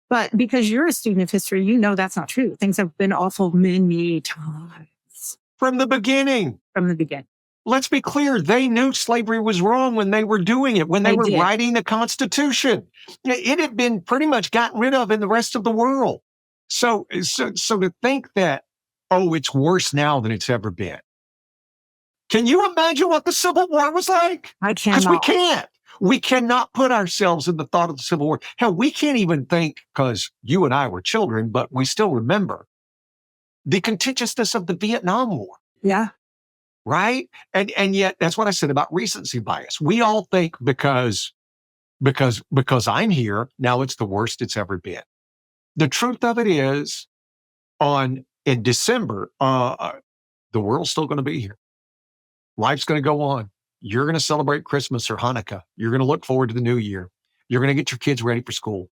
But because you're a student of history, that's not true. Things have been awful many times. From the beginning. Let's be clear. They knew slavery was wrong when they were doing it, when they were writing the Constitution. It had been pretty much gotten rid of in the rest of the world. So to think that, it's worse now than it's ever been. Can you imagine what the Civil War was like? I cannot. Because we can't. We cannot put ourselves in the thought of the Civil War. Hell, we can't even think, because you and I were children, but we still remember the contentiousness of the Vietnam War. Yeah. Right? And yet that's what I said about recency bias. We all think because I'm here, now it's the worst it's ever been. The truth of it is, in December, the world's still going to be here. Life's going to go on. You're going to celebrate Christmas or Hanukkah. You're going to look forward to the new year. You're going to get your kids ready for school.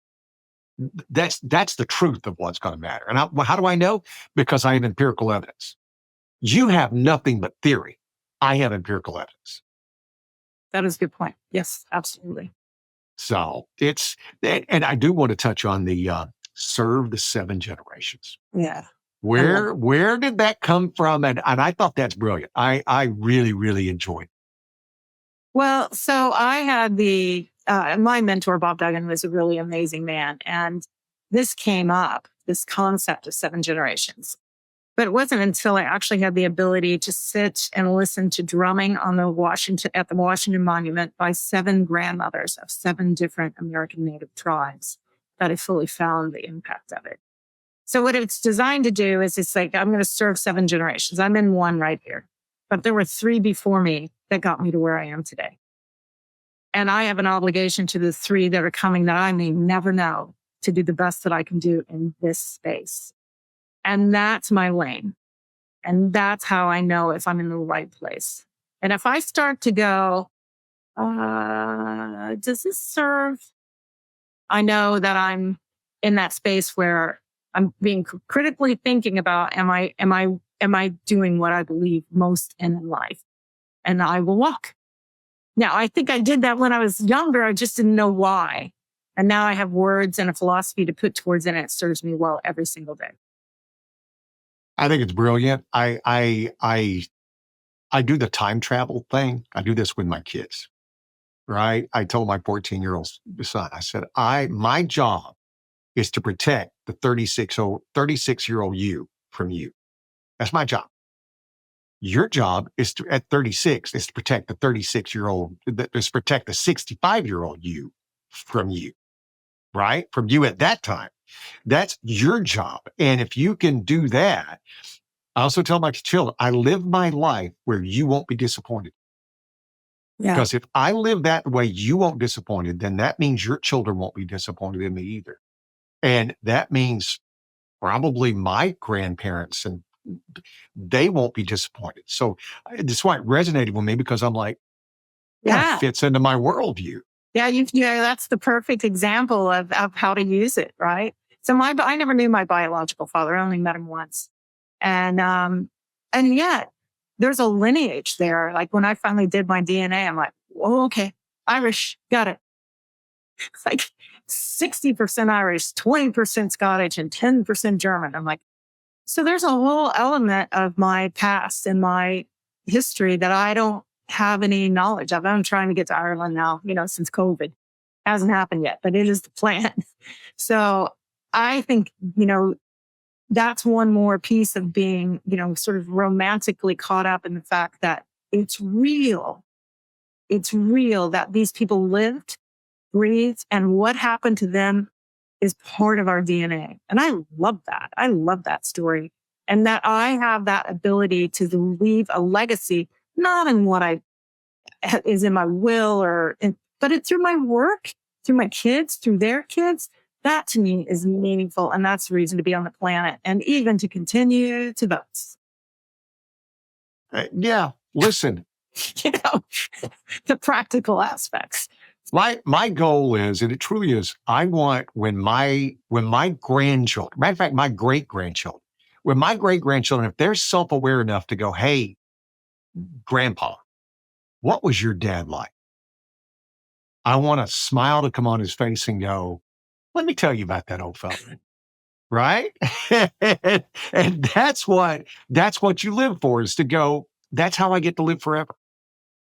That's the truth of what's going to matter. And how do I know? Because I have empirical evidence. You have nothing but theory. I have empirical evidence. That is a good point. Yes, absolutely. So and I do want to touch on the serve the 7 generations. Yeah. Where did that come from? And I thought that's brilliant. I really, really enjoyed it. Well, so I had my mentor, Bob Duggan, was a really amazing man. And this came up, this concept of 7 generations. But it wasn't until I actually had the ability to sit and listen to drumming at the Washington Monument by 7 grandmothers of 7 different American Native tribes that I fully found the impact of it. So what it's designed to do is it's like, I'm going to serve 7 generations. I'm in one right here. But there were 3 before me that got me to where I am today. And I have an obligation to the 3 that are coming that I may never know to do the best that I can do in this space. And that's my lane. And that's how I know if I'm in the right place. And if I start to go, does this serve? I know that I'm in that space where I'm being critically thinking about, am I doing what I believe most in life? And I will walk. Now, I think I did that when I was younger. I just didn't know why. And now I have words and a philosophy to put towards it, and it serves me well every single day. I think it's brilliant. I do the time travel thing. I do this with my kids, right? I told my 14-year-old son, I said, my job is to protect the 36-year-old you from you. That's my job. Your job is at 36 is to protect the 36-year-old, is protect the 65-year-old you from you, right? From you at that time. That's your job. And if you can do that, I also tell my children, I live my life where you won't be disappointed. Yeah. Because if I live that way, you won't be disappointed, then that means your children won't be disappointed in me either. And that means probably my grandparents, and they won't be disappointed. So that's why it resonated with me, because I'm like, it fits into my worldview. Yeah, that's the perfect example of how to use it, right? So I never knew my biological father. I only met him once. And yet there's a lineage there. Like when I finally did my DNA, I'm like, oh, okay, Irish, got it. It's like 60% Irish, 20% Scottish, and 10% German. I'm like, so there's a whole element of my past and my history that I don't have any knowledge of. I'm trying to get to Ireland now, since COVID. Hasn't happened yet, but it is the plan. So I think, that's one more piece of being, sort of romantically caught up in the fact that it's real. It's real that these people lived, breathed, and what happened to them is part of our DNA. And I love that. I love that story. And that I have that ability to leave a legacy, not in what is in my will but it's through my work, through my kids, through their kids. That to me is meaningful. And that's the reason to be on the planet and even to continue to vote. Yeah. Listen, you know, the practical aspects. my goal is, and it truly is, I want when my grandchildren, matter of fact, my great grandchildren, when my great grandchildren, if they're self aware enough to go, hey, grandpa, what was your dad like? I want a smile to come on his face and go, let me tell you about that old fella. Right? And that's what you live for, is to go, that's how I get to live forever.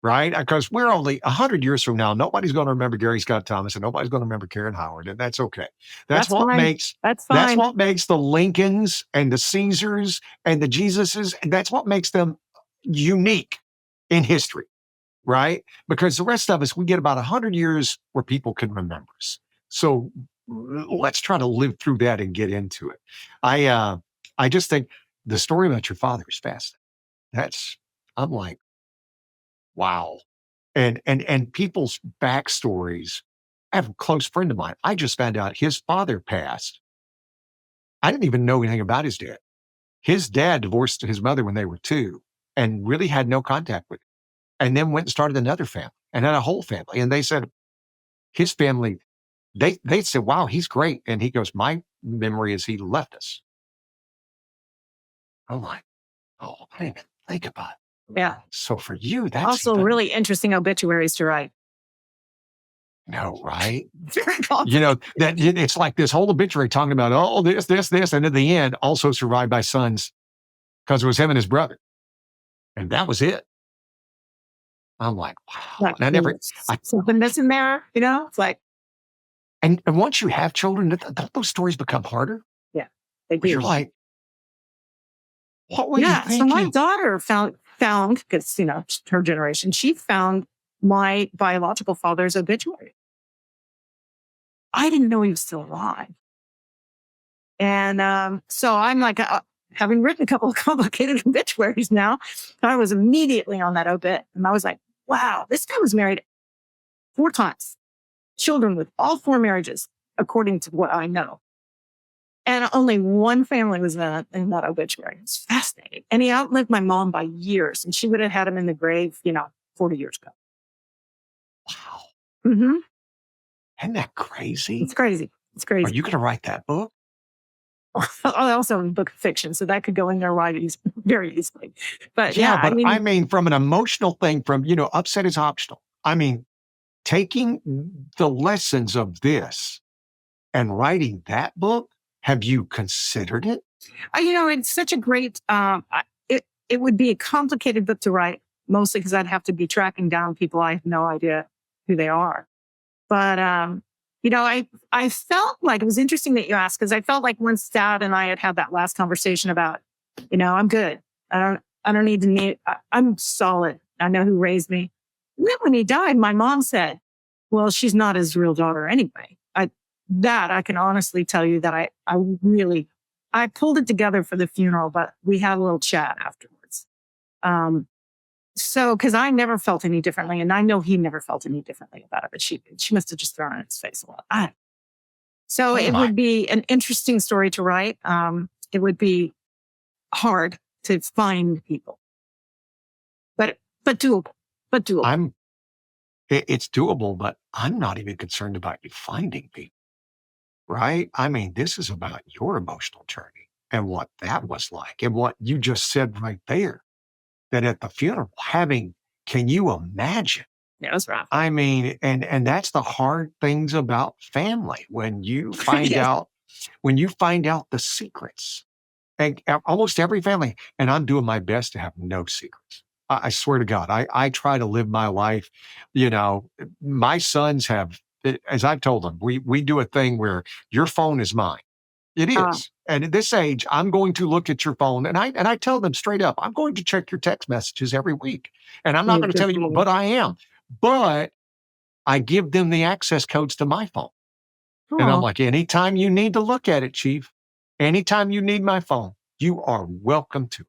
Right? Because we're only 100 years from now, nobody's going to remember Gary Scott Thomas and nobody's going to remember Karen Howard. And that's okay. That's That's what fine. makes That's that's fine. what makes the Lincolns and the Caesars and the Jesuses, and that's what makes them unique in history. Right? Because the rest of us, we get about 100 years where people can remember us. So let's try to live through that and get into it. I just think the story about your father is fascinating. I'm like, wow. And people's backstories. I have a close friend of mine. I just found out his father passed. I didn't even know anything about his dad. His dad divorced his mother when they were 2 and really had no contact with him. And then went and started another family and had a whole family. And they said his family, they said, wow, he's great. And he goes, my memory is he left us. I'm like, oh, I didn't even think about it. Yeah. So for you, that's Also, even, really interesting obituaries to write. no, right? Very complicated. You know, that it's like this whole obituary talking about, oh, this. And at the end, also survived by sons, because it was him and his brother. And that was it. I'm like, wow. Like, And I never, something missing there, It's like, and once you have children, don't those stories become harder? yeah, they Where do. you're like, what were you Yeah. So my thinking? daughter found because her generation, she found my biological father's obituary. I didn't know he was still alive. And so I'm like, having written a couple of complicated obituaries now, I was immediately on that obit. And I was like, wow, this guy was married 4 times, children with all 4 marriages, according to what I know. And only one family was in that obituary. It's fascinating. And he outlived my mom by years, and she would have had him in the grave, 40 years ago. Wow. Mm-hmm. Isn't that crazy? It's crazy. It's Are crazy. you going to write that book? I also have a book of fiction, so that could go in there very easily. But Yeah, yeah, but I mean, from an emotional thing, from, upset is optional. I mean, taking the lessons of this and writing that book, have you considered it? it's such a great. It would be a complicated book to write, mostly because I'd have to be tracking down people I have no idea who they are. But I felt like it was interesting that you asked, because I felt like once Dad and I had that last conversation about, I'm good. I don't need. I'm solid. I know who raised me. And then when he died, my mom said, well, she's not his real daughter anyway. I can honestly tell you that I pulled it together for the funeral, but we had a little chat afterwards. So, because I never felt any differently, and I know he never felt any differently about it, but she must have just thrown it in his face a lot. So it would be an interesting story to write. It would be hard to find people, but doable. It's doable, but I'm not even concerned about you finding people, right? I mean, this is about your emotional journey and what that was like, and what you just said right there, that at the funeral can you imagine? Yeah, it was rough. I mean, and that's the hard things about family, when you find Yes. out the secrets. And almost every family, and I'm doing my best to have no secrets. I swear to God, I try to live my life. My sons have, as I've told them, we do a thing where your phone is mine. It is. And at this age, I'm going to look at your phone, and I tell them straight up, I'm going to check your text messages every week. And I'm not going to tell you, but I am. But I give them the access codes to my phone. And I'm like, anytime you need to look at it, Chief, anytime you need my phone, you are welcome to.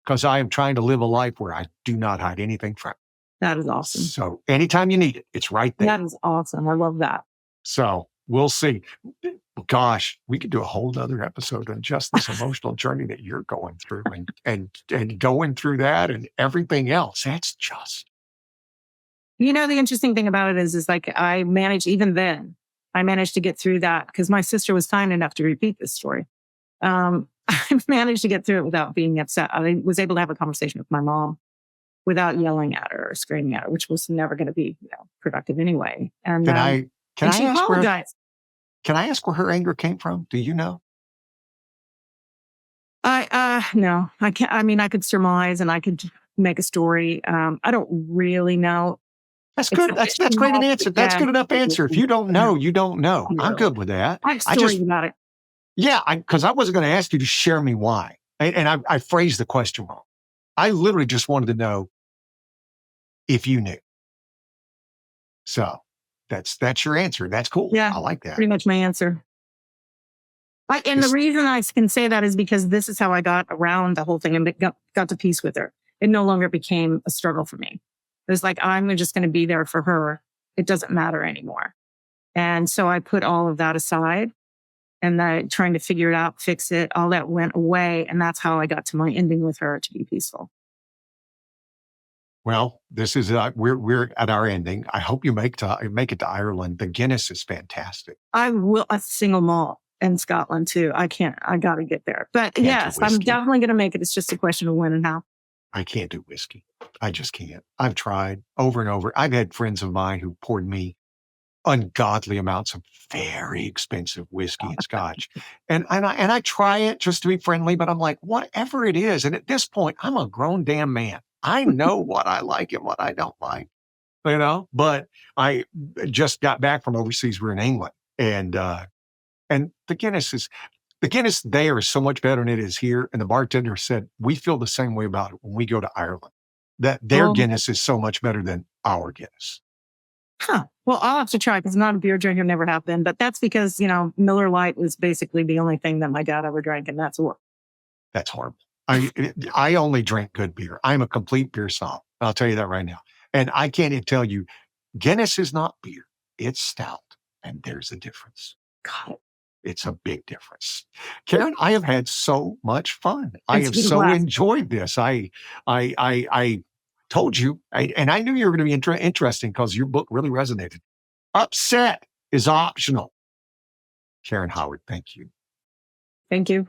Because I am trying to live a life where I do not hide anything from you. That is awesome. So anytime you need it, it's right there. That is awesome. I love that. So We'll see. Gosh, we could do a whole nother episode on just this emotional journey that you're going through and going through that and everything else. That's just The interesting thing about it is like I managed, even then, I managed to get through that because my sister was kind enough to repeat this story. I managed to get through it without being upset. I was able to have a conversation with my mom without yelling at her or screaming at her, which was never going to be productive anyway. And can I can and I she ask where apologized. can I ask where her anger came from? Do you know? I no, I can't. I mean, I could surmise and I could make a story. I don't really know. That's Except good. that That's she great an knows answer. that, That's yeah, good enough answer. If you don't know, you don't know. I'm really. good with that. I have I stories just about it. Yeah, because I wasn't going to ask you to share me why, and I phrased the question wrong. I literally just wanted to know if you knew. So that's your answer. That's cool. Yeah, I like that. pretty much my answer. And the It's- reason I can say that is because this is how I got around the whole thing and got to peace with her. It no longer became a struggle for me. It was like, I'm just going to be there for her. It doesn't matter anymore. And so I put all of that aside and trying to figure it out, fix it, all that went away. And that's how I got to my ending with her to be peaceful. Well, this is we're at our ending. I hope you make it to Ireland. The Guinness is fantastic. I will a single malt in Scotland too. I got to get there. But Can't do yes, I'm whiskey. definitely going to make it. It's just a question of when and how. I can't do whiskey. I just can't. I've tried over and over. I've had friends of mine who poured me ungodly amounts of very expensive whiskey and scotch. And I try it just to be friendly, but I'm like, whatever it is. And at this point, I'm a grown damn man. I know what I like and what I don't like, but I just got back from overseas. We're in England and the Guinness there is so much better than it is here. And the bartender said, we feel the same way about it when we go to Ireland, that their Oh, Guinness is so much better than our Guinness. huh. Well, I'll have to try because I'm not a beer drinker, never have been. But that's because, Miller Lite was basically the only thing that my dad ever drank, and that's what. That's horrible. I only drink good beer. I'm a complete beer snob. I'll tell you that right now. And I can't even tell you, Guinness is not beer. It's stout. And there's a difference. God, It's a big difference. Karen, I have had so much fun. I it's have been a so blast. enjoyed this. I told you, and I knew you were going to be interesting because your book really resonated. Upset is optional. Karen Howard, thank you. Thank you.